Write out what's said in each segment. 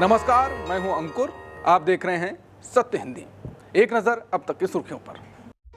नमस्कार, मैं हूं अंकुर। आप देख रहे हैं सत्य हिंदी। एक नजर अब तक की सुर्खियों पर।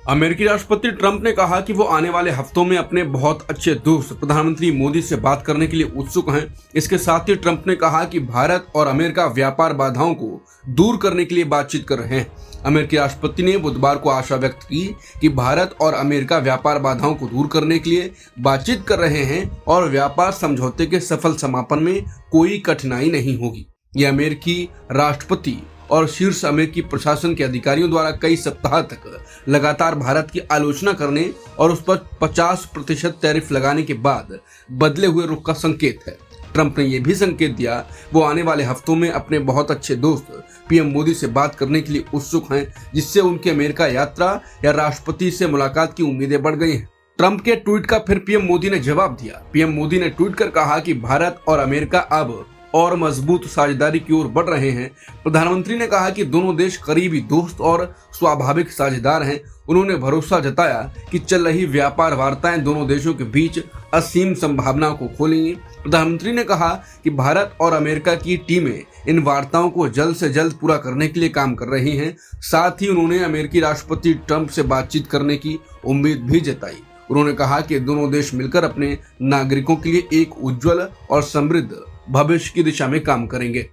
अमेरिकी राष्ट्रपति ट्रंप ने कहा कि वो आने वाले हफ्तों में अपने बहुत अच्छे दोस्त प्रधानमंत्री मोदी से बात करने के लिए उत्सुक हैं। इसके साथ ही ट्रंप ने कहा कि भारत और अमेरिका व्यापार बाधाओं को दूर करने के लिए बातचीत कर रहे हैं। अमेरिकी राष्ट्रपति ने बुधवार को आशा व्यक्त की कि भारत और अमेरिका व्यापार बाधाओं को दूर करने के लिए बातचीत कर रहे हैं और व्यापार समझौते के सफल समापन में कोई कठिनाई नहीं होगी। ये अमेरिकी राष्ट्रपति और शीर्ष अमेरिकी प्रशासन के अधिकारियों द्वारा कई सप्ताह तक लगातार भारत की आलोचना करने और उस पर 50% टैरिफ लगाने के बाद बदले हुए रुख का संकेत है। ट्रंप ने यह भी संकेत दिया वो आने वाले हफ्तों में अपने बहुत अच्छे दोस्त पीएम मोदी से बात करने के लिए उत्सुक हैं, जिससे उनकी अमेरिका यात्रा या राष्ट्रपति से मुलाकात की उम्मीदें बढ़ गई हैं। ट्रंप के ट्वीट का फिर पीएम मोदी ने जवाब दिया। पीएम मोदी ने ट्वीट कर कहा कि भारत और अमेरिका अब और मजबूत साझेदारी की ओर बढ़ रहे हैं। प्रधानमंत्री ने कहा कि दोनों देश करीबी दोस्त और स्वाभाविक साझेदार हैं। उन्होंने भरोसा जताया कि चल रही व्यापार वार्ताएं दोनों देशों के बीच असीम संभावनाओं को खोलेंगी। प्रधानमंत्री ने कहा कि भारत और अमेरिका की टीमें इन वार्ताओं को जल्द से जल्द पूरा करने के लिए काम कर रही हैं। साथ ही उन्होंने अमेरिकी राष्ट्रपति ट्रंप से बातचीत करने की उम्मीद भी जताई। उन्होंने कहा कि दोनों देश मिलकर अपने नागरिकों के लिए एक उज्जवल और समृद्ध भविष्य की दिशा में काम करेंगे।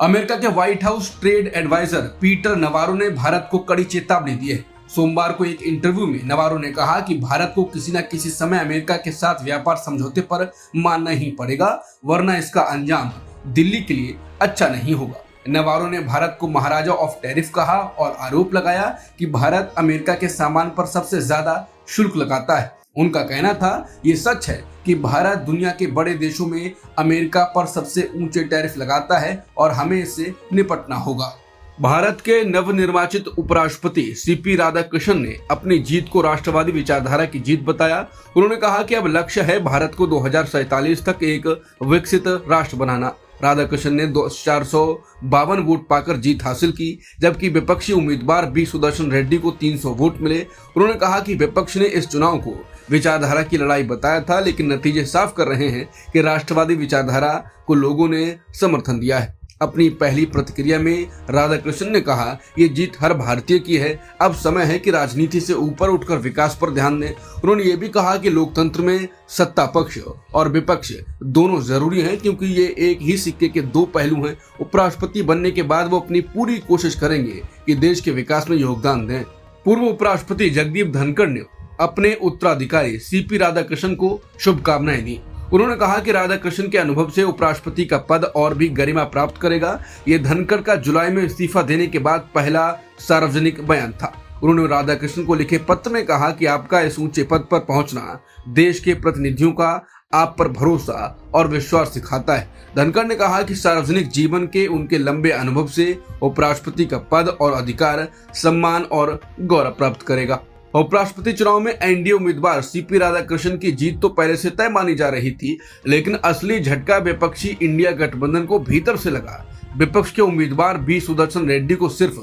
अमेरिका के White House trade adviser Peter Navarro ने भारत को कड़ी चेतावनी दी है। सोमवार को एक इंटरव्यू में नवारो ने कहा कि भारत को किसी न किसी समय अमेरिका के साथ व्यापार समझौते पर मानना ही पड़ेगा, वरना इसका अंजाम दिल्ली के लिए अच्छा नहीं होगा। नवारो ने भारत को महाराजा ऑफ टैरिफ कहा और आरोप लगाया कि भारत अमेरिका के सामान पर सबसे ज्यादा शुल्क लगाता है। उनका कहना था ये सच है कि भारत दुनिया के बड़े देशों में अमेरिका पर सबसे ऊंचे टैरिफ लगाता है और हमें इससे निपटना होगा। भारत के नवनिर्वाचित उपराष्ट्रपति सीपी राधाकृष्णन ने अपनी जीत को राष्ट्रवादी विचारधारा की जीत बताया। उन्होंने कहा कि अब लक्ष्य है भारत को 2047 तक एक विकसित राष्ट्र बनाना। राधाकृष्णन ने 452 वोट पाकर जीत हासिल की, जबकि विपक्षी उम्मीदवार बी सुदर्शन रेड्डी को 300 वोट मिले। उन्होंने कहा कि विपक्ष ने इस चुनाव को विचारधारा की लड़ाई बताया था, लेकिन नतीजे साफ कर रहे हैं कि राष्ट्रवादी विचारधारा को लोगों ने समर्थन दिया है। अपनी पहली प्रतिक्रिया में राधाकृष्णन ने कहा ये जीत हर भारतीय की है। अब समय है कि राजनीति से ऊपर उठकर विकास पर ध्यान दें। उन्होंने ये भी कहा कि लोकतंत्र में सत्ता पक्ष और विपक्ष दोनों जरूरी हैं, क्योंकि ये एक ही सिक्के के दो पहलू हैं। उपराष्ट्रपति बनने के बाद वो अपनी पूरी कोशिश करेंगे कि देश के विकास में योगदान दें। पूर्व उपराष्ट्रपति जगदीप धनखड़ ने अपने उत्तराधिकारी सीपी राधाकृष्णन को शुभकामनाएं दी। उन्होंने कहा कि राधाकृष्णन के अनुभव से उपराष्ट्रपति का पद और भी गरिमा प्राप्त करेगा। ये धनखड़ का जुलाई में इस्तीफा देने के बाद पहला सार्वजनिक बयान था। उन्होंने राधाकृष्णन को लिखे पत्र में कहा कि आपका इस ऊंचे पद पर पहुंचना देश के प्रतिनिधियों का आप पर भरोसा और विश्वास सिखाता है। धनखड़ ने कहा कि सार्वजनिक जीवन के उनके लंबे अनुभव से उपराष्ट्रपति का पद और अधिकार सम्मान और गौरव प्राप्त करेगा। उपराष्ट्रपति चुनाव में एनडीए उम्मीदवार सीपी राधाकृष्णन की जीत तो पहले से तय मानी जा रही थी, लेकिन असली झटका विपक्षी इंडिया गठबंधन को भीतर से लगा। विपक्ष के उम्मीदवार बी सुदर्शन रेड्डी को सिर्फ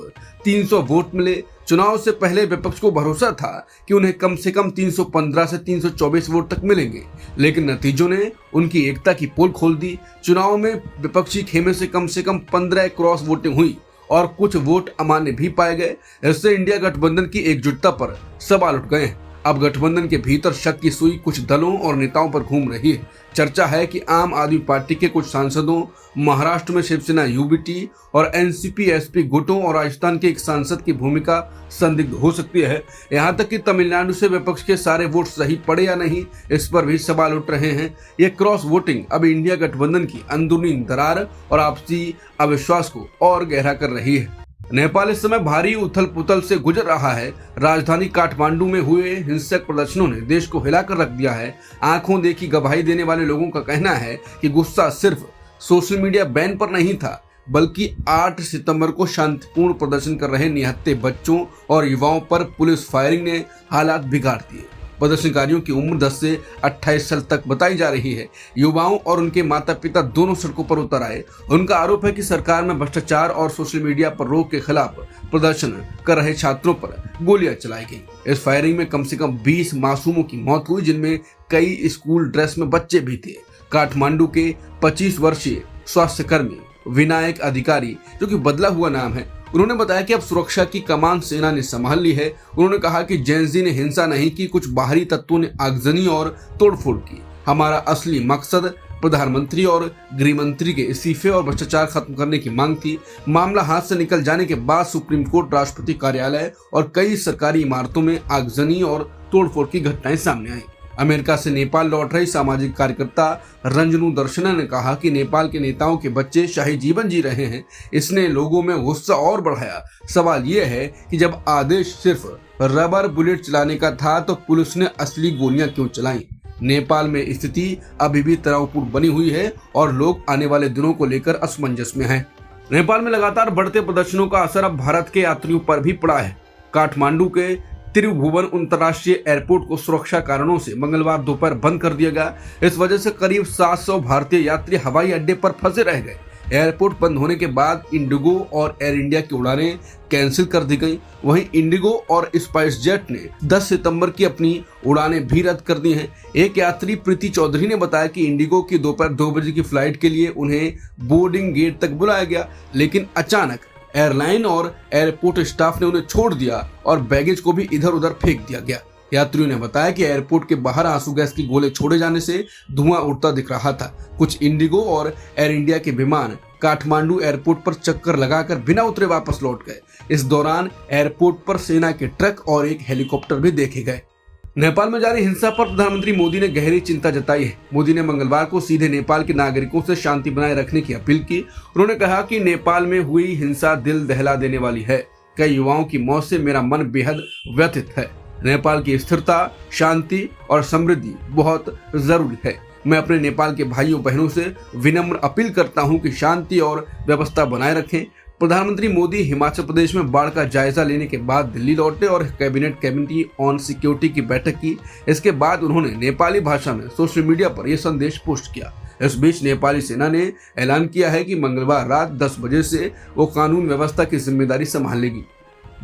300 वोट मिले। चुनाव से पहले विपक्ष को भरोसा था कि उन्हें कम से कम 315 से 324 वोट तक मिलेंगे, लेकिन नतीजों ने उनकी एकता की पोल खोल दी। चुनाव में विपक्षी खेमे से कम 15 क्रॉस वोटिंग हुई और कुछ वोट अमान्य भी पाए गए। इससे इंडिया गठबंधन की एकजुटता पर सवाल उठ गए हैं। अब गठबंधन के भीतर शक की सुई कुछ दलों और नेताओं पर घूम रही है। चर्चा है कि आम आदमी पार्टी के कुछ सांसदों, महाराष्ट्र में शिवसेना यूबीटी और एनसीपी एसपी गुटों और राजस्थान के एक सांसद की भूमिका संदिग्ध हो सकती है। यहाँ तक कि तमिलनाडु से विपक्ष के सारे वोट सही पड़े या नहीं, इस पर भी सवाल उठ रहे हैं। ये क्रॉस वोटिंग अब इंडिया गठबंधन की अंदरूनी दरार और आपसी अविश्वास को और गहरा कर रही है। नेपाल इस समय भारी उथल पुथल से गुजर रहा है। राजधानी काठमांडू में हुए हिंसक प्रदर्शनों ने देश को हिलाकर रख दिया है। आंखों देखी गवाही देने वाले लोगों का कहना है कि गुस्सा सिर्फ सोशल मीडिया बैन पर नहीं था, बल्कि 8 सितंबर को शांतिपूर्ण प्रदर्शन कर रहे निहत्थे बच्चों और युवाओं पर पुलिस फायरिंग ने हालात बिगाड़ दिए। प्रदर्शनकारियों की उम्र 10 से 28 साल तक बताई जा रही है। युवाओं और उनके माता पिता दोनों सड़कों पर उतर आए। उनका आरोप है कि सरकार में भ्रष्टाचार और सोशल मीडिया पर रोक के खिलाफ प्रदर्शन कर रहे छात्रों पर गोलियां चलाई गई। इस फायरिंग में कम से कम 20 मासूमों की मौत हुई, जिनमें कई स्कूल ड्रेस में बच्चे भी थे। काठमांडू के 25 वर्षीय स्वास्थ्य कर्मी विनायक अधिकारी, जो कि बदला हुआ नाम है। उन्होंने बताया कि अब सुरक्षा की कमान सेना ने संभाल ली है। उन्होंने कहा कि जेनजी ने हिंसा नहीं की, कुछ बाहरी तत्वों ने आगजनी और तोड़फोड़ की। हमारा असली मकसद प्रधानमंत्री और गृहमंत्री के इस्तीफे और भ्रष्टाचार खत्म करने की मांग थी। मामला हाथ से निकल जाने के बाद सुप्रीम कोर्ट, राष्ट्रपति कार्यालय और कई सरकारी इमारतों में आगजनी और तोड़फोड़ की घटनाएं सामने आई। अमेरिका से नेपाल लौट रही सामाजिक कार्यकर्ता रंजनू दर्शना ने कहा कि नेपाल के नेताओं के बच्चे शाही जीवन जी रहे हैं। इसने लोगों में गुस्सा और बढ़ाया। सवाल यह है कि जब आदेश सिर्फ रबर बुलेट चलाने का था तो पुलिस ने असली गोलियां क्यों चलाई। नेपाल में स्थिति अभी भी तनावपूर्ण बनी हुई है और लोग आने वाले दिनों को लेकर असमंजस में हैं। नेपाल में लगातार बढ़ते प्रदर्शनों का असर अब भारत के यात्रियों पर भी पड़ा है। काठमांडू के त्रिभुवन अंतर्राष्ट्रीय एयरपोर्ट को सुरक्षा कारणों से मंगलवार दोपहर बंद कर दिया गया। इस वजह से करीब 700 भारतीय यात्री हवाई अड्डे पर फंसे रह गए। एयरपोर्ट बंद होने के बाद इंडिगो और एयर इंडिया की उड़ानें कैंसिल कर दी गई। वहीं इंडिगो और स्पाइस जेट ने 10 सितंबर की अपनी उड़ानें भी रद्द कर दी हैं। एक यात्री प्रीति चौधरी ने बताया कि इंडिगो की दोपहर 2 बजे की फ्लाइट के लिए उन्हें बोर्डिंग गेट तक बुलाया गया, लेकिन अचानक एयरलाइन और एयरपोर्ट स्टाफ ने उन्हें छोड़ दिया और बैगेज को भी इधर उधर फेंक दिया गया। यात्रियों ने बताया कि एयरपोर्ट के बाहर आंसू गैस की गोले छोड़े जाने से धुआं उड़ता दिख रहा था। कुछ इंडिगो और एयर इंडिया के विमान काठमांडू एयरपोर्ट पर चक्कर लगाकर बिना उतरे वापस लौट गए। इस दौरान एयरपोर्ट पर सेना के ट्रक और एक हेलीकॉप्टर भी देखे गए। नेपाल में जारी हिंसा पर प्रधानमंत्री मोदी ने गहरी चिंता जताई है। मोदी ने मंगलवार को सीधे नेपाल के नागरिकों से शांति बनाए रखने की अपील की। उन्होंने कहा कि नेपाल में हुई हिंसा दिल दहला देने वाली है। कई युवाओं की मौत से मेरा मन बेहद व्यथित है। नेपाल की स्थिरता, शांति और समृद्धि बहुत जरूरी है। मैं अपने नेपाल के भाइयों बहनों से विनम्र अपील करता हूं कि शांति और व्यवस्था बनाए रखें। प्रधानमंत्री मोदी हिमाचल प्रदेश में बाढ़ का जायजा लेने के बाद दिल्ली लौटे और कैबिनेट कमेटी ऑन सिक्योरिटी की बैठक की। इसके बाद उन्होंने नेपाली भाषा में सोशल मीडिया पर यह संदेश पोस्ट किया। इस बीच नेपाली सेना ने ऐलान किया है कि मंगलवार रात 10 बजे से वो कानून व्यवस्था की जिम्मेदारी संभालेगी।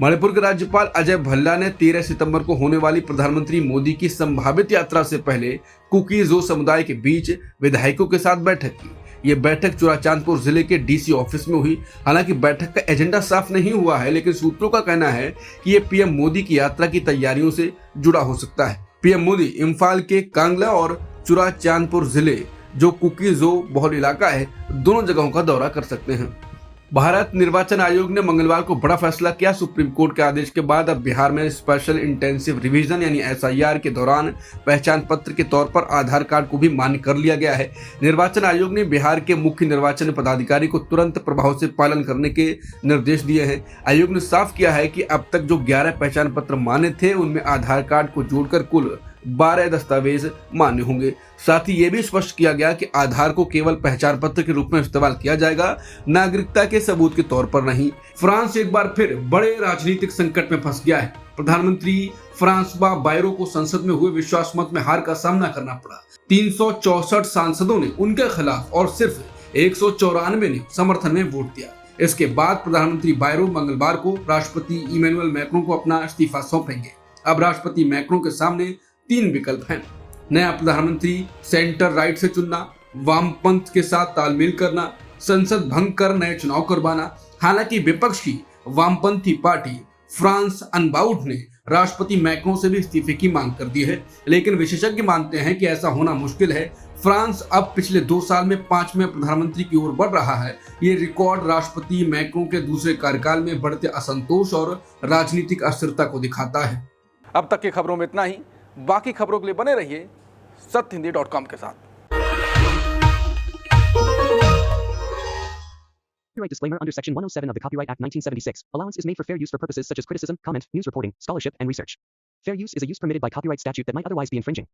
मणिपुर के राज्यपाल अजय भल्ला ने 13 सितंबर को होने वाली प्रधानमंत्री मोदी की संभावित यात्रा से पहले कुकी-जो समुदाय के बीच विधायकों के साथ बैठक की। ये बैठक चुराचांदपुर जिले के डीसी ऑफिस में हुई। हालांकि बैठक का एजेंडा साफ नहीं हुआ है, लेकिन सूत्रों का कहना है कि ये पीएम मोदी की यात्रा की तैयारियों से जुड़ा हो सकता है। पीएम मोदी इम्फाल के कांगला और चुराचांदपुर जिले, जो कुकी-जो बहुल इलाका है, दोनों जगहों का दौरा कर सकते हैं। भारत निर्वाचन आयोग ने मंगलवार को बड़ा फैसला किया। सुप्रीम कोर्ट के आदेश के बाद अब बिहार में स्पेशल इंटेंसिव रिवीजन यानी SIR के दौरान पहचान पत्र के तौर पर आधार कार्ड को भी मान्य कर लिया गया है। निर्वाचन आयोग ने बिहार के मुख्य निर्वाचन पदाधिकारी को तुरंत प्रभाव से पालन करने के निर्देश दिए हैं। आयोग ने साफ किया है कि अब तक जो 11 पहचान पत्र मान्य थे, उनमें आधार कार्ड को जोड़कर कुल 12 दस्तावेज मान्य होंगे। साथ ही ये भी स्पष्ट किया गया कि आधार को केवल पहचान पत्र के रूप में इस्तेमाल किया जाएगा, नागरिकता के सबूत के तौर पर नहीं। फ्रांस एक बार फिर बड़े राजनीतिक संकट में फंस गया है। प्रधानमंत्री फ्रांसवा बायरो को संसद में हुए विश्वास मत में हार का सामना करना पड़ा। 364 सांसदों ने उनके खिलाफ और सिर्फ 194 ने समर्थन में वोट दिया। इसके बाद प्रधानमंत्री बायरो मंगलवार को राष्ट्रपति इमैनुअल मैक्रों को अपना इस्तीफा सौंपेंगे। अब राष्ट्रपति मैक्रों के सामने 3 विकल्प हैं। नया प्रधानमंत्री सेंटर राइट से चुनना, वामपंथ के साथ तालमेल करना, संसद भंग कर नए चुनाव करवाना। हालांकि विपक्ष की वामपंथी पार्टी फ्रांस अनबाउट ने राष्ट्रपति मैक्रों से भी इस्तीफे की मांग कर दी है, लेकिन विशेषज्ञ मानते हैं कि ऐसा होना मुश्किल है। फ्रांस अब पिछले 2 साल में 5वें प्रधानमंत्री की ओर बढ़ रहा है। ये रिकॉर्ड राष्ट्रपति मैक्रों के दूसरे कार्यकाल में बढ़ते असंतोष और राजनीतिक अस्थिरता को दिखाता है। अब तक की खबरों में इतना ही। बाकी खबरों के लिए बने रहिए सत्यहिंदी.com के साथ। Copyright disclaimer under Section 107 of the Copyright Act 1976. Allowance is made for fair use for purposes such as criticism, comment, news reporting, scholarship, and research. Fair use is a use permitted by copyright statute that might otherwise be infringing.